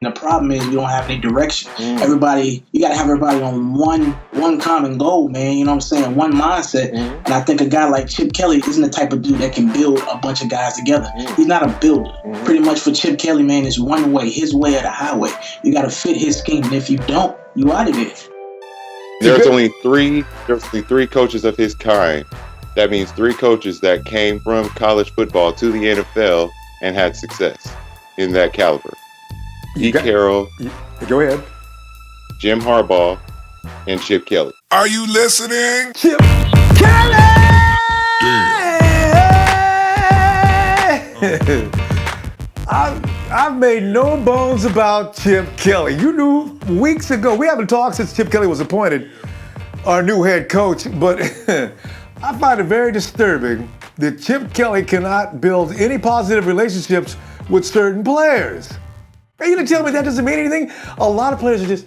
And the problem is we don't have any direction. You got to have everybody on one common goal, man. You know what I'm saying? One mindset. And I think a guy like Chip Kelly isn't the type of dude that can build a bunch of guys together. He's not a builder. Pretty much for Chip Kelly, man, it's one way, his way or the highway. You got to fit his scheme. And if you don't, you out of there. There's only three coaches of his kind. That means 3 coaches that came from college football to the NFL and had success in that caliber. Pete Carroll, go ahead, Jim Harbaugh, and Chip Kelly. Are you listening? Chip Kelly! I've made no bones about Chip Kelly. You knew weeks ago. We haven't talked since Chip Kelly was appointed our new head coach, but I find it very disturbing that Chip Kelly cannot build any positive relationships with certain players. Are you going to tell me that doesn't mean anything? A lot of players are just,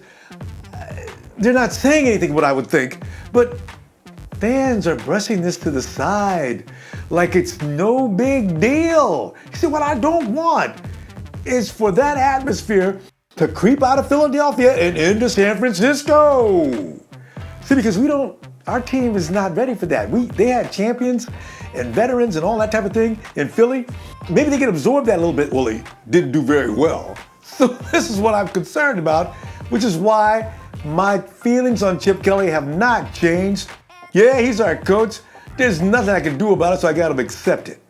they're not saying anything, what I would think, but fans are brushing this to the side like it's no big deal. See, what I don't want is for that atmosphere to creep out of Philadelphia and into San Francisco. See, because our team is not ready for that. They had champions and veterans and all that type of thing in Philly. Maybe they can absorb that a little bit. Well, they didn't do very well. So this is what I'm concerned about, which is why my feelings on Chip Kelly have not changed. Yeah, he's our coach. There's nothing I can do about it, so I gotta accept it.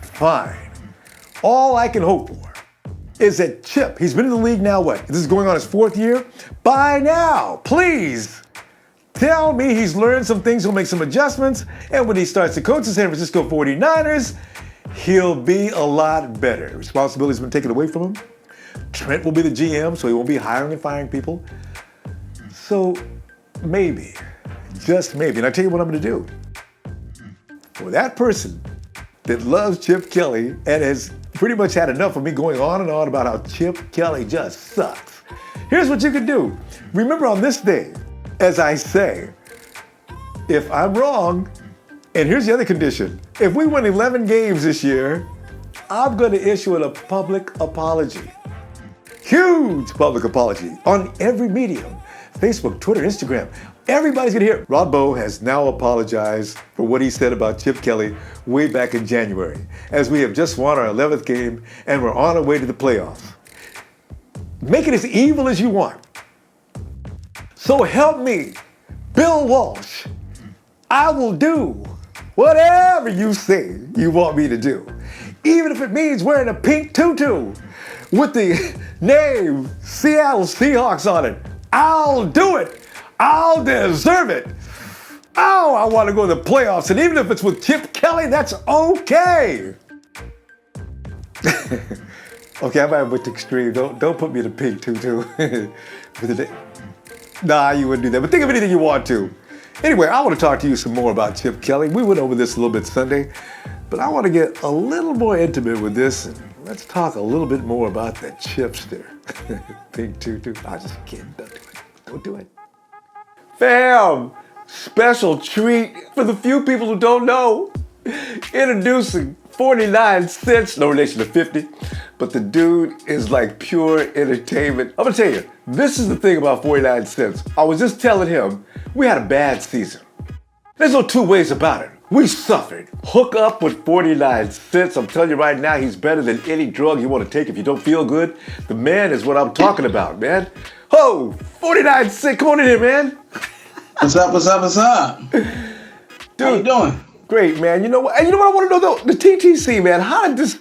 Fine. All I can hope for is that Chip, he's been in the league now, what? This is going on his 4th year? By now, please, tell me he's learned some things, he'll make some adjustments, and when he starts to coach the San Francisco 49ers, he'll be a lot better. Responsibility's been taken away from him. Trent will be the GM, so he won't be hiring and firing people. So maybe, just maybe, and I'll tell you what I'm gonna do. For that person that loves Chip Kelly and has pretty much had enough of me going on and on about how Chip Kelly just sucks, here's what you can do. Remember on this day, as I say, if I'm wrong, and here's the other condition, if we win 11 games this year, I'm gonna issue a public apology. Huge public apology on every medium. Facebook, Twitter, Instagram. Everybody's gonna hear it. Ronbo has now apologized for what he said about Chip Kelly way back in January, as we have just won our 11th game and we're on our way to the playoffs. Make it as evil as you want. So help me, Bill Walsh. I will do whatever you say you want me to do, even if it means wearing a pink tutu with the name Seattle Seahawks on it. I'll do it. I'll deserve it. Oh, I want to go to the playoffs, and even if it's with Chip Kelly, that's okay. Okay, I might have went to extreme. Don't put me in a pink tutu. Nah, you wouldn't do that. But think of anything you want to. Anyway, I want to talk to you some more about Chip Kelly. We went over this a little bit Sunday, but I want to get a little more intimate with this, and let's talk a little bit more about that chipster. Pink tutu. I'm just kidding. Don't do it. Don't do it. Fam, special treat for the few people who don't know. Introducing 49 cents, no relation to 50, but the dude is like pure entertainment. I'm gonna tell you, this is the thing about 49 cents. I was just telling him, we had a bad season. There's no two ways about it. We suffered. Hook up with 49 cents. I'm telling you right now, he's better than any drug you want to take if you don't feel good. The man is what I'm talking about, man. Ho, 49 cents, come on in here, man. What's up, what's up, what's up? Dude, how you doing? Great, man. You know what? And you know what I want to know though? The TTC, man. How did this?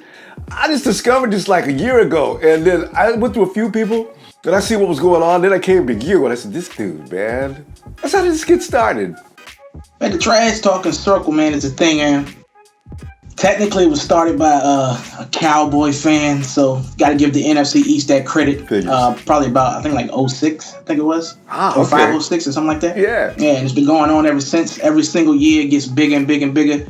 I just discovered this like a year ago, and then I went through a few people, and I see what was going on. Then I came to you, and I said, "This dude, man. That's how this get started." Man, the trash talking circle, man, is a thing, man. Technically, it was started by a Cowboy fan, so got to give the NFC East that credit. Probably about, I think, like 06, I think it was. Or 05, 06 or something like that. Yeah. Yeah, and it's been going on ever since. Every single year it gets bigger and bigger and bigger.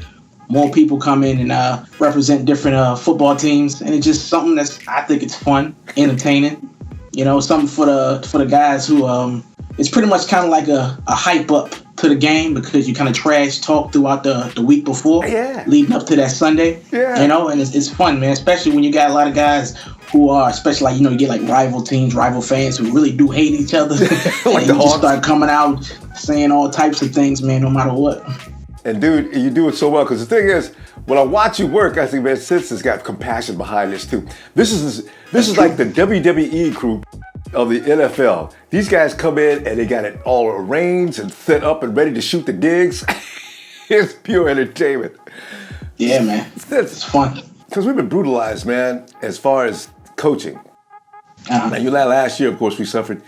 More people come in and represent different football teams, and it's just something that's, I think it's fun, entertaining. You know, something for the guys who, it's pretty much kind of like a hype up to the game, because you kind of trash talk throughout the week before, leading up to that Sunday. Yeah. You know, and it's fun, man, especially when you got a lot of guys who are, especially like, you get like rival teams, rival fans who really do hate each other. Like and you just start coming out saying all types of things, man, no matter what. And dude, you do it so well, because the thing is, when I watch you work, I think, man, Sense has got compassion behind this too. This is like the WWE crew of the NFL. These guys come in and they got it all arranged and set up and ready to shoot the digs. It's pure entertainment. Yeah, man. It's fun. Because we've been brutalized, man, as far as coaching. Now, last year, of course, we suffered.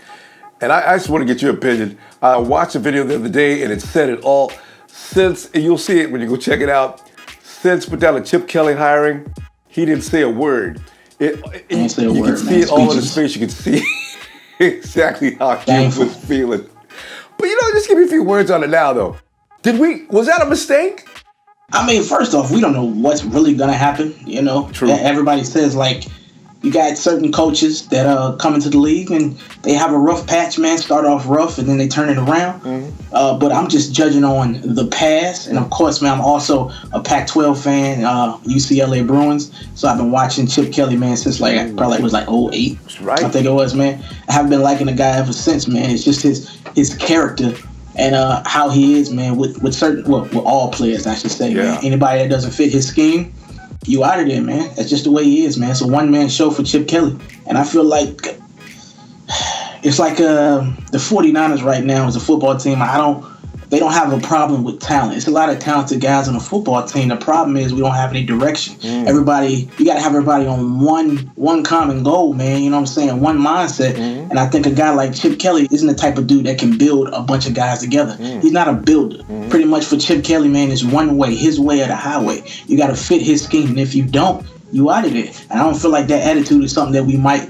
And I just want to get your opinion. I watched a video the other day and it said it all. Since, and you'll see it when you go check it out, since put down a Chip Kelly hiring, he didn't say a word. You can see it all in his face. You can see exactly how he was feeling. But just give me a few words on it now, though. Was that a mistake? I mean, first off, we don't know what's really gonna happen. True. Everybody says like you got certain coaches that come into the league and they have a rough patch, man. Start off rough and then they turn it around. Mm-hmm. But I'm just judging on the past, and of course, man, I'm also a Pac-12 fan, UCLA Bruins. So I've been watching Chip Kelly, man, since probably it was 2008. Right. I think it was, man. I haven't been liking the guy ever since, man. It's just his character. And how he is, man, with all players, I should say, man. Anybody that doesn't fit his scheme, you out of there, man. That's just the way he is, man. It's a one-man show for Chip Kelly. And I feel like it's like the 49ers right now as a football team. They don't have a problem with talent. It's a lot of talented guys on a football team. The problem is we don't have any direction. You got to have everybody on one common goal, man. You know what I'm saying? One mindset. And I think a guy like Chip Kelly isn't the type of dude that can build a bunch of guys together. He's not a builder. Pretty much for Chip Kelly, man, it's one way, his way or the highway. You got to fit his scheme. And if you don't, you out of there. And I don't feel like that attitude is something that we might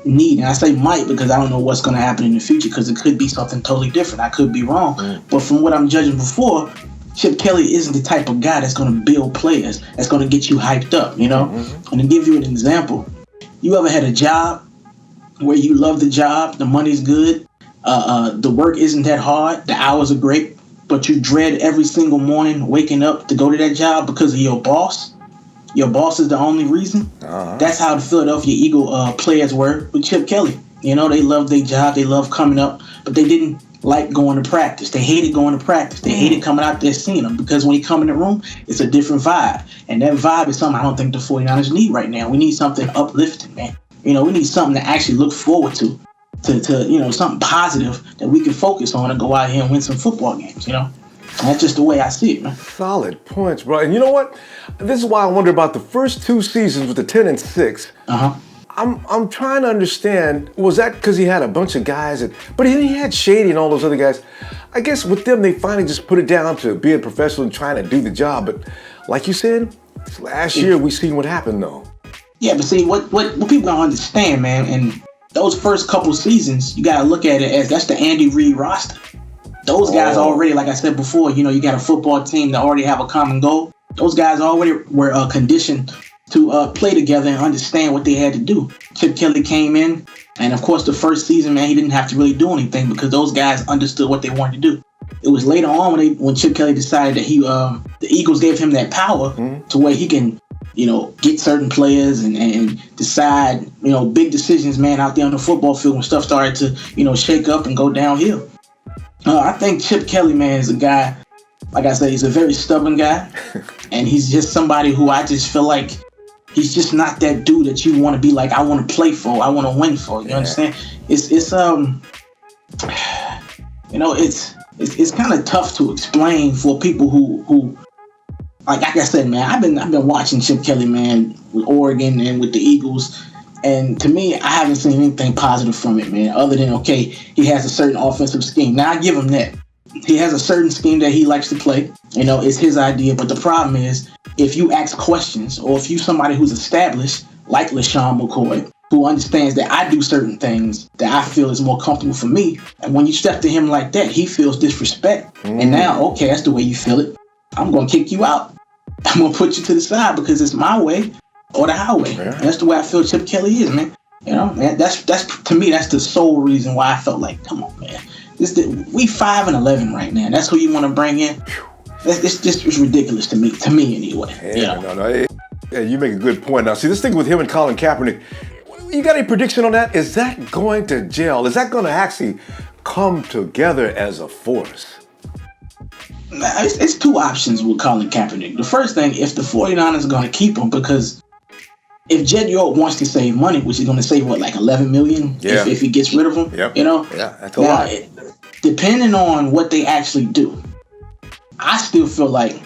need. And I say might because I don't know what's going to happen in the future, because it could be something totally different. I could be wrong. But from what I'm judging before, Chip Kelly isn't the type of guy that's going to build players, that's going to get you hyped up, And to give you an example, you ever had a job where you love the job, the money's good, the work isn't that hard, the hours are great, but you dread every single morning waking up to go to that job because of your boss? Your boss is the only reason. That's how the Philadelphia Eagle players were with Chip Kelly. They loved their job, they loved coming up, but they didn't like going to practice. They hated going to practice. They hated coming out there seeing them, because when you come in the room, it's a different vibe. And that vibe is something I don't think the 49ers need right now. We need something uplifting, man. We need something to actually look forward to something positive that we can focus on and go out here and win some football games, That's just the way I see it, man. Solid points, bro. And you know what? This is why I wonder about the first two seasons with the 10-6. I'm trying to understand, was that because he had a bunch of guys, but he had Shady and all those other guys. I guess with them, they finally just put it down to being professional and trying to do the job. But like you said, last year we seen what happened, though. Yeah, but see, what people don't understand, man, and those first couple seasons, you got to look at it as that's the Andy Reid roster. Those guys already, like I said before, you got a football team that already have a common goal. Those guys already were conditioned to play together and understand what they had to do. Chip Kelly came in, and of course the first season, man, he didn't have to really do anything because those guys understood what they wanted to do. It was later on when Chip Kelly decided that the Eagles gave him that power to where he can, get certain players and decide, big decisions, man, out there on the football field when stuff started to, shake up and go downhill. I think Chip Kelly, man, is a guy, like I said, he's a very stubborn guy. And he's just somebody who I just feel like he's just not that dude that you want to be like, I want to play for, I want to win for. You understand? It's kind of tough to explain for people who like I said, man, I've been watching Chip Kelly, man, with Oregon and with the Eagles. And to me, I haven't seen anything positive from it, man, other than, okay, he has a certain offensive scheme. Now, I give him that. He has a certain scheme that he likes to play. It's his idea. But the problem is, if you ask questions, or if you somebody who's established, like LaShawn McCoy, who understands that I do certain things that I feel is more comfortable for me, and when you step to him like that, he feels disrespect. And now, okay, that's the way you feel it. I'm going to kick you out. I'm going to put you to the side because it's my way or the highway. Yeah. And that's the way I feel Chip Kelly is, man. Man, that's to me, that's the sole reason why I felt like, come on, man. We 5-11 right now. That's who you want to bring in. It's ridiculous to me anyway. Yeah, no. Yeah, you make a good point. Now, see, this thing with him and Colin Kaepernick, You got any prediction on that? Is that going to gel? Is that going to actually come together as a force? It's two options with Colin Kaepernick. The first thing, if the 49ers are going to keep him, because if Jed York wants to save money, which is going to save, what, like $11 million if he gets rid of him? Yep. You know? Yeah, that's a lot. Depending on what they actually do, I still feel like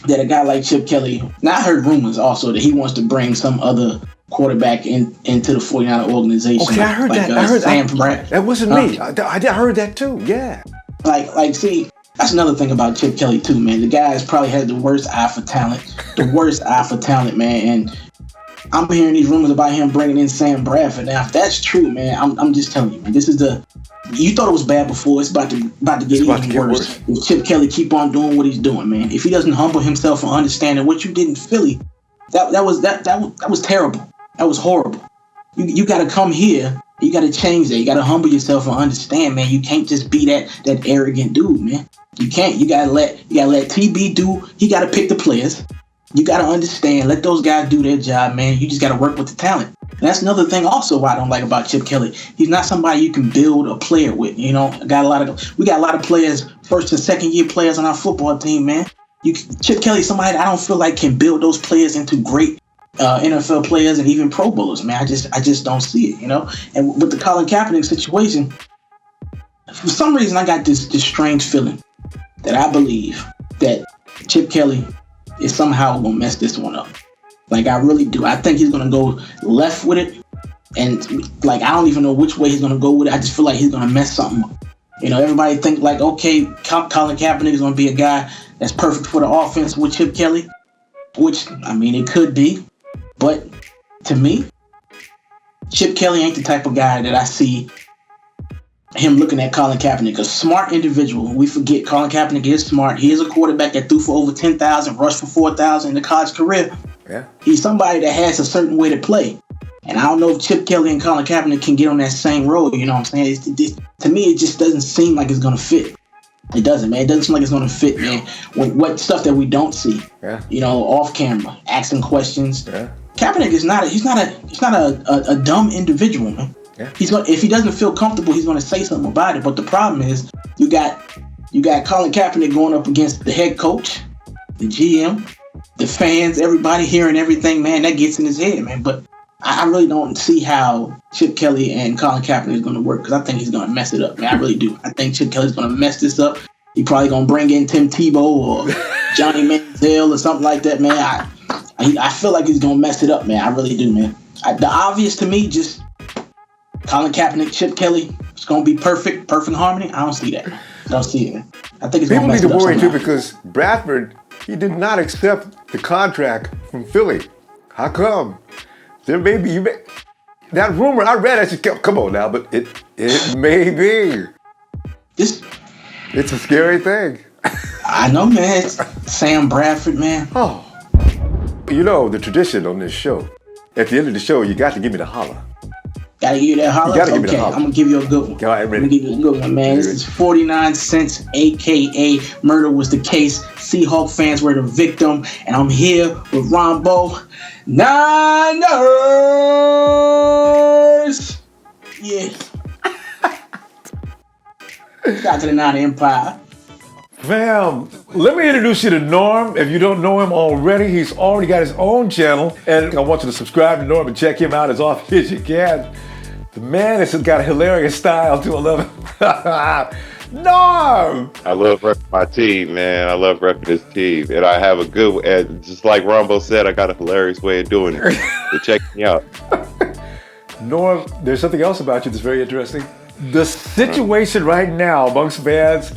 that a guy like Chip Kelly, now I heard rumors also that he wants to bring some other quarterback into the 49er organization. Okay, I heard that. I heard that. That wasn't me. I heard that too, yeah. See, that's another thing about Chip Kelly too, man. The guy has probably had the worst eye for talent, man. And I'm hearing these rumors about him bringing in Sam Bradford. Now, if that's true, man, I'm just telling you, man. You thought it was bad before. It's about to get even worse. If Chip Kelly keep on doing what he's doing, man. If he doesn't humble himself and understand what you did in Philly, that was terrible. That was horrible. You got to come here. You got to change that. You got to humble yourself and understand, man. You can't just be that arrogant dude, man. You can't. You gotta let TB do. He got to pick the players. You got to understand. Let those guys do their job, man. You just got to work with the talent. And that's another thing also why I don't like about Chip Kelly. He's not somebody you can build a player with. You know, we got a lot of players, first and second year players on our football team, man. Chip Kelly, somebody I don't feel like can build those players into great NFL players and even Pro Bowlers, man. I just don't see it, you know. And with the Colin Kaepernick situation, for some reason I got this strange feeling that I believe that Chip Kelly is somehow gonna mess this one up. Like, I really do. I think he's gonna go left with it, and like I don't even know which way he's gonna go with it. I just feel like he's gonna mess something up. You know, everybody think like, okay, Colin Kaepernick is gonna be a guy that's perfect for the offense with Chip Kelly, which I mean it could be, but to me, Chip Kelly ain't the type of guy that I see him looking at Colin Kaepernick, a smart individual. We forget Colin Kaepernick is smart. He is a quarterback that threw for over 10,000, rushed for 4,000 in the college career. Yeah. He's somebody that has a certain way to play. And I don't know if Chip Kelly and Colin Kaepernick can get on that same road, you know what I'm saying? To me, it just doesn't seem like it's going to fit. It doesn't, man. It doesn't seem like it's going to fit, man. What stuff that we don't see, you know, off camera, asking questions. Yeah. Kaepernick is not a dumb individual, man. Yeah. If he doesn't feel comfortable, he's going to say something about it. But the problem is, you got Colin Kaepernick going up against the head coach, the GM, the fans, everybody hearing everything, man. That gets in his head, man. But I really don't see how Chip Kelly and Colin Kaepernick is going to work, because I think he's going to mess it up, man. I really do. I think Chip Kelly's going to mess this up. He's probably going to bring in Tim Tebow or Johnny Manziel or something like that, man. I feel like he's going to mess it up, man. I really do, man. The obvious to me, just Colin Kaepernick, Chip Kelly, it's going to be perfect harmony. I don't see that. I don't see it, man. I think it's going to mess it up. People need to worry, somehow. too, because Bradford, he did not accept the contract from Philly. How come? There may be, that rumor, I read it, come on now, but it may be. It's a scary thing. I know, man. It's Sam Bradford, man. Oh. You know, the tradition on this show, at the end of the show, you got to give me the holler. Gotta give you that holler? You gotta give me the holler. I'm gonna give you a good one. All right, ready. I'm gonna give you a good one, man. This is 49 Cents, a.k.a. Murder Was the Case. Seahawk fans were the victim. And I'm here with Ronbo. Niners! Yeah. Shout out to the Niner Empire. Fam, let me introduce you to Norm. If you don't know him already, he's already got his own channel. And I want you to subscribe to Norm and check him out as often as you can. The man has got a hilarious style too. I love it. Norm! I love repping my team, man. I love repping this team. And I have a good, just like Ronbo said, I got a hilarious way of doing it. So check me out. Norm, there's something else about you that's very interesting. The situation right now amongst fans,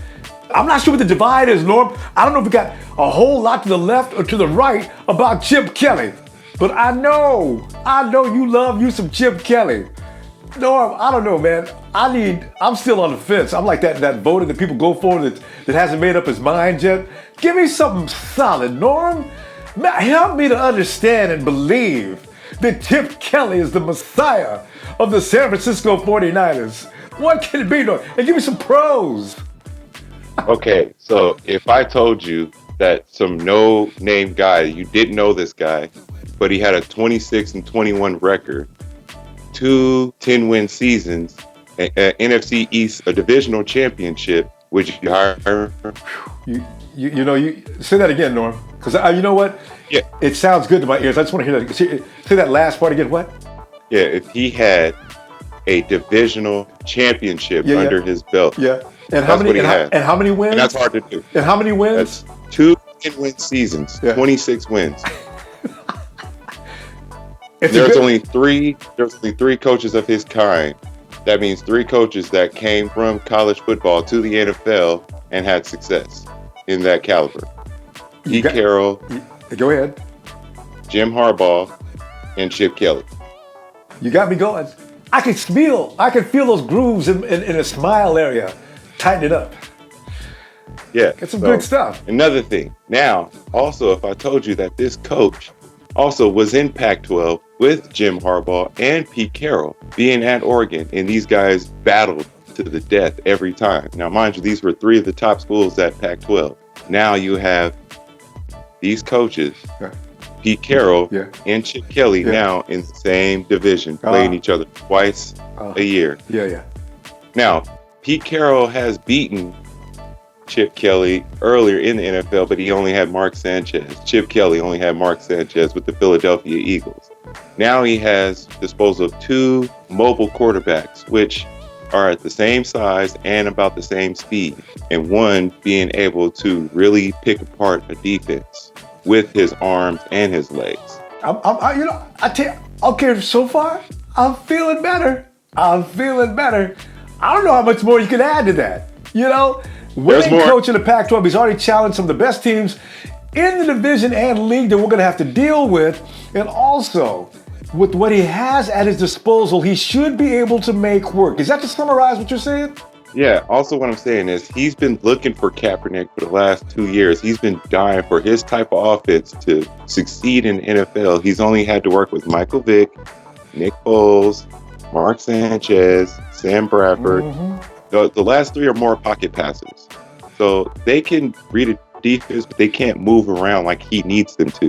I'm not sure what the divide is, Norm. I don't know if we got a whole lot to the left or to the right about Chip Kelly. But I know you love you some Chip Kelly. Norm, I don't know, man. I'm still on the fence. I'm like that voter that people go for that hasn't made up his mind yet. Give me something solid, Norm. Help me to understand and believe that Chip Kelly is the Messiah of the San Francisco 49ers. What can it be, Norm? And give me some pros. Okay, so if I told you that some no-name guy, you didn't know this guy, but he had a 26-21 record, 2 10-win seasons, NFC East, a divisional championship, would you hire him? You say that again, Norm, because you know what? Yeah. It sounds good to my ears. I just want to hear that. Say that last part again. What? Yeah, if he had a divisional championship under his belt. Yeah. And how many? And how many wins? And that's hard to do. And how many wins? That's 2 10-win seasons, 26 wins. There's only three coaches of his kind. That means 3 coaches that came from college football to the NFL and had success in that caliber. Pete Carroll. Go ahead. Jim Harbaugh and Chip Kelly. You got me going. I can feel those grooves in a smile area. Tighten it up. Yeah. It's some good stuff. Another thing. Now, also, if I told you that this coach also was in Pac-12 with Jim Harbaugh and Pete Carroll being at Oregon, and these guys battled to the death every time. Now, mind you, these were 3 of the top schools at Pac-12. Now you have these coaches, Pete Carroll and Chip Kelly, now in the same division, playing each other twice a year. Yeah. Now, Pete Carroll has beaten Chip Kelly earlier in the NFL, but he only had Mark Sanchez. Chip Kelly only had Mark Sanchez with the Philadelphia Eagles. Now he has disposal of 2 mobile quarterbacks, which are at the same size and about the same speed, and one being able to really pick apart a defense with his arms and his legs. Okay, so far, I'm feeling better. I don't know how much more you can add to that. Winning coach in the Pac-12, he's already challenged some of the best teams in the division and league that we're going to have to deal with. And also, with what he has at his disposal, he should be able to make work. Is that to summarize what you're saying? Yeah, also what I'm saying is he's been looking for Kaepernick for the last 2 years. He's been dying for his type of offense to succeed in the NFL. He's only had to work with Michael Vick, Nick Foles, Mark Sanchez, Sam Bradford. The last 3 are more pocket passers. So they can read a defense, but they can't move around like he needs them to.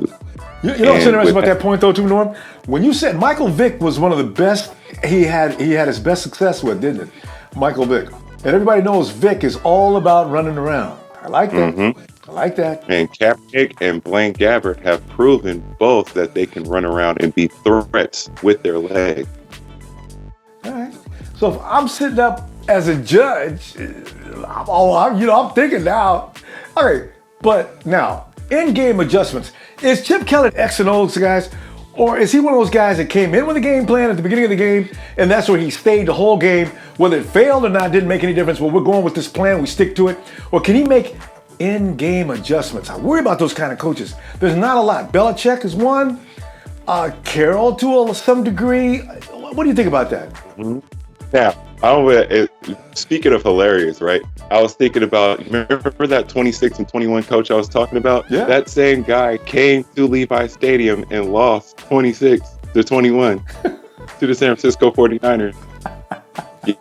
You know what's interesting about that point, though, too, Norm? When you said Michael Vick was one of the best he had his best success with, didn't it? Michael Vick. And everybody knows Vick is all about running around. I like that. I like that. And Kaepernick and Blaine Gabbert have proven both that they can run around and be threats with their legs. All right. So if I'm sitting up as a judge, I'm thinking now. Okay, but now, in-game adjustments. Is Chip Kelly X and O's, guys? Or is he one of those guys that came in with a game plan at the beginning of the game, and that's where he stayed the whole game? Whether it failed or not, didn't make any difference. Well, we're going with this plan, we stick to it. Or can he make in-game adjustments? I worry about those kind of coaches. There's not a lot. Belichick is one. Carroll to some degree. What do you think about that? Now, speaking of hilarious, right? I was thinking about, remember that 26 and 21 coach I was talking about? Yeah. That same guy came to Levi Stadium and lost 26 to 21 to the San Francisco 49ers.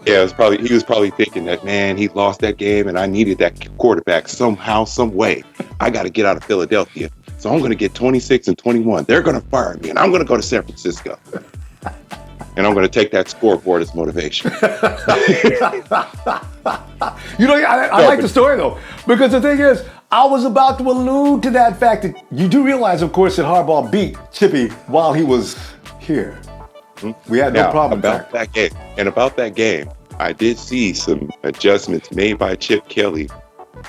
Yeah, he was probably thinking that, man, he lost that game and I needed that quarterback somehow, some way. I got to get out of Philadelphia. So I'm going to get 26 and 21. They're going to fire me and I'm going to go to San Francisco. And I'm going to take that scoreboard as motivation. I like the story, though, because the thing is, I was about to allude to that fact that you do realize, of course, that Harbaugh beat Chippy while he was here. We had no problem about that game. And about that game, I did see some adjustments made by Chip Kelly,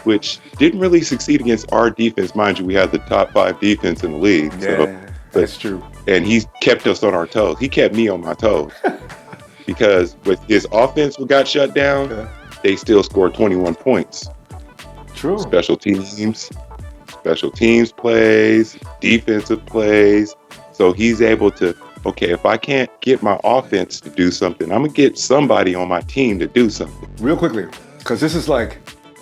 which didn't really succeed against our defense. Mind you, we had the top 5 defense in the league. Yeah, that's true. And he kept us on our toes. He kept me on my toes. Because with his offense got shut down, they still scored 21 points. True. Special teams plays, defensive plays. So he's able to, okay, if I can't get my offense to do something, I'm going to get somebody on my team to do something. Real quickly, because this is like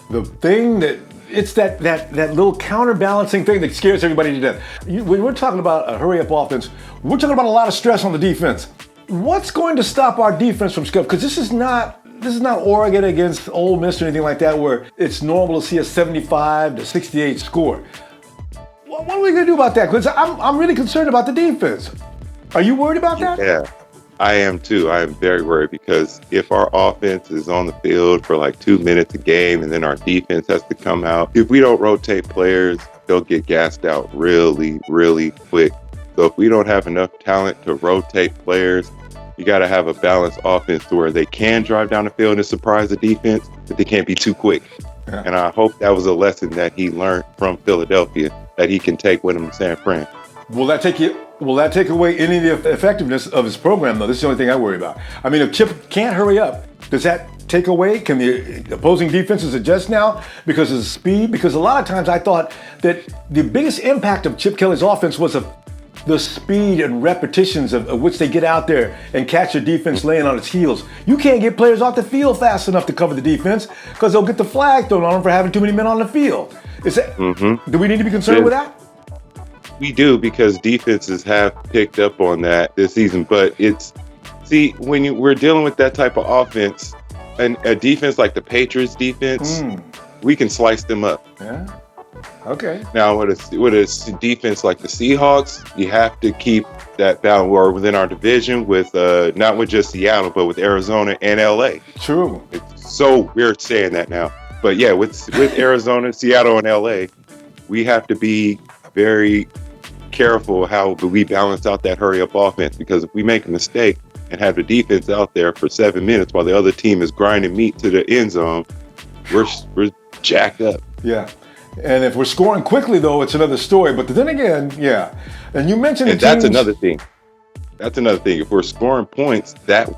the thing that, it's that little counterbalancing thing that scares everybody to death. When we're talking about a hurry-up offense, we're talking about a lot of stress on the defense. What's going to stop our defense from scoring? Because this is not Oregon against Ole Miss or anything like that, where it's normal to see a 75 to 68 score. What are we going to do about that? Because I'm really concerned about the defense. Are you worried about that? Yeah. I am too. I am very worried because if our offense is on the field for like 2 minutes a game and then our defense has to come out, if we don't rotate players, they'll get gassed out really, really quick. So if we don't have enough talent to rotate players, you got to have a balanced offense to where they can drive down the field and surprise the defense, but they can't be too quick. Yeah. And I hope that was a lesson that he learned from Philadelphia that he can take with him to San Fran. Will that take away any of the effectiveness of his program, though? This is the only thing I worry about. I mean, if Chip can't hurry up, does that take away? Can the opposing defenses adjust now because of the speed? Because a lot of times I thought that the biggest impact of Chip Kelly's offense was the speed and repetitions of which they get out there and catch your defense laying on its heels. You can't get players off the field fast enough to cover the defense because they'll get the flag thrown on them for having too many men on the field. Do we need to be concerned with that? We do, because defenses have picked up on that this season. But when we're dealing with that type of offense, and a defense like the Patriots defense, we can slice them up. Yeah. Okay. Now, with a defense like the Seahawks, you have to keep that balance. Or within our division, with not with just Seattle, but with Arizona and LA. True. It's so weird saying that now, but yeah, with Arizona, Seattle, and LA, we have to be very careful how we balance out that hurry up offense, because if we make a mistake and have the defense out there for 7 minutes while the other team is grinding meat to the end zone, we're jacked up. Yeah. And if we're scoring quickly, though, it's another story. But then again, yeah. And you mentioned that's another thing. That's another thing. If we're scoring points, that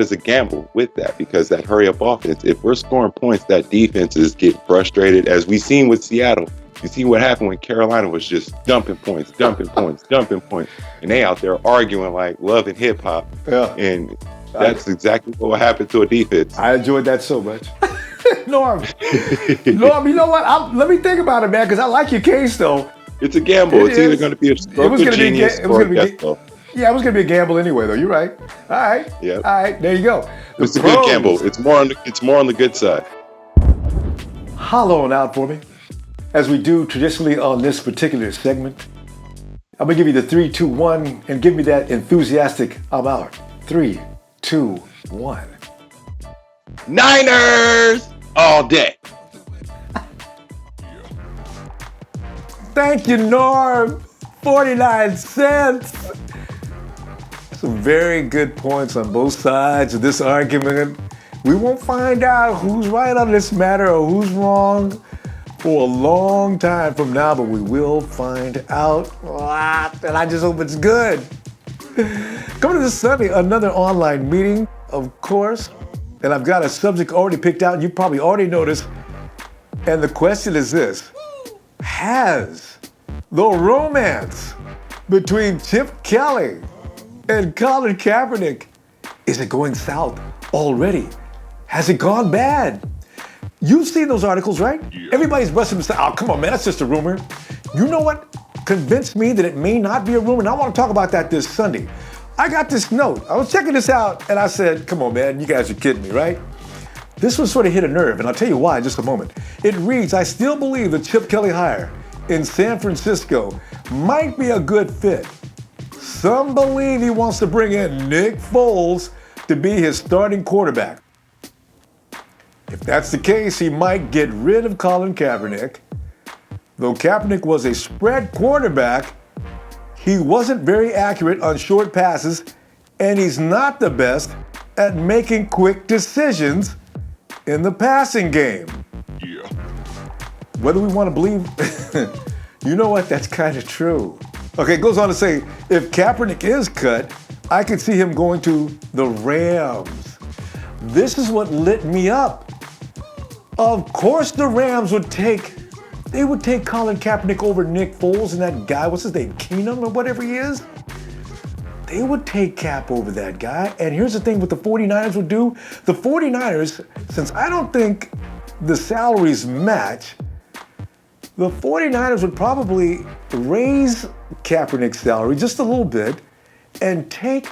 is a gamble with that, because that hurry up offense, if we're scoring points, that defenses get frustrated, as we've seen with Seattle. You see what happened when Carolina was just dumping points, and they out there arguing like Love and Hip Hop. Yeah. And that's exactly what happened to a defense. I enjoyed that so much. Norm, you know what? Let me think about it, man, because I like your case, though. It's a gamble. It's either going to be a stroke of genius or a gusto. Yeah, it was going to be a gamble anyway, though. You're right. All right. Yeah. All right. There you go. It's a good gamble. It's more on the good side. Hollow on out for me, as we do traditionally on this particular segment. I'm going to give you the 3, 2, 1, and give me that enthusiastic I'm out. 3, 2, 1. Niners all day. Thank you, Norm. 49 cents. Some very good points on both sides of this argument. We won't find out who's right on this matter or who's wrong for a long time from now, but we will find out. And I just hope it's good. Coming to this Sunday, another online meeting, of course. And I've got a subject already picked out, and you probably already noticed. And the question is this: has the romance between Chip Kelly and Colin Kaepernick, is it going south already? Has it gone bad? You've seen those articles, right? Yeah. Everybody's busting and saying, oh, come on, man, that's just a rumor. You know what convinced me that it may not be a rumor? And I want to talk about that this Sunday. I got this note. I was checking this out, and I said, come on, man, you guys are kidding me, right? This one sort of hit a nerve, and I'll tell you why in just a moment. It reads, I still believe the Chip Kelly hire in San Francisco might be a good fit. Some believe he wants to bring in Nick Foles to be his starting quarterback. If that's the case, he might get rid of Colin Kaepernick. Though Kaepernick was a spread quarterback, he wasn't very accurate on short passes, and he's not the best at making quick decisions in the passing game. Yeah. Whether we want to believe, you know what, that's kind of true. Okay, it goes on to say, if Kaepernick is cut, I could see him going to the Rams. This is what lit me up. Of course the Rams would take Colin Kaepernick over Nick Foles and that guy, what's his name, Keenum or whatever he is? They would take Cap over that guy. And here's the thing what the 49ers would do. The 49ers, since I don't think the salaries match, the 49ers would probably raise Kaepernick's salary just a little bit and take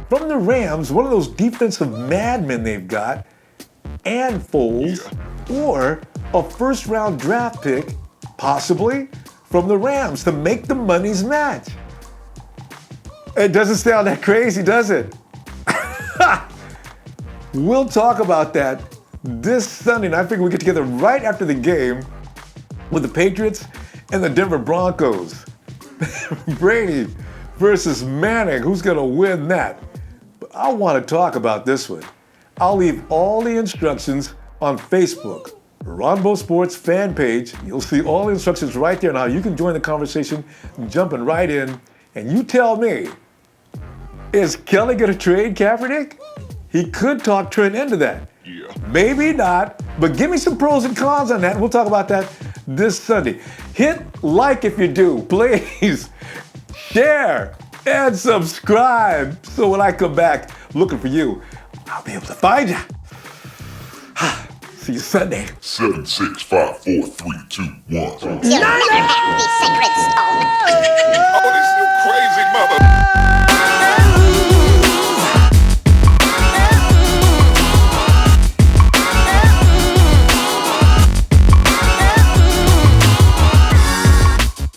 from the Rams one of those defensive madmen they've got and Foles, or a first-round draft pick, possibly, from the Rams to make the money's match. It doesn't sound that crazy, does it? We'll talk about that this Sunday, and I figure we get together right after the game with the Patriots and the Denver Broncos. Brady versus Manning. Who's going to win that? But I want to talk about this one. I'll leave all the instructions on Facebook. Ronbo Sports fan page. You'll see all the instructions right there on how you can join the conversation, jumping right in. And you tell me, is Kelly going to trade Kaepernick? He could talk Trent into that. Yeah. Maybe not, but give me some pros and cons on that. We'll talk about that this Sunday. Hit like if you do, please. Share and subscribe so when I come back looking for you, I'll be able to find you. See you Sunday. 7, 6, 5, 4, 3, 2, 1. You'll never have the sacred stone.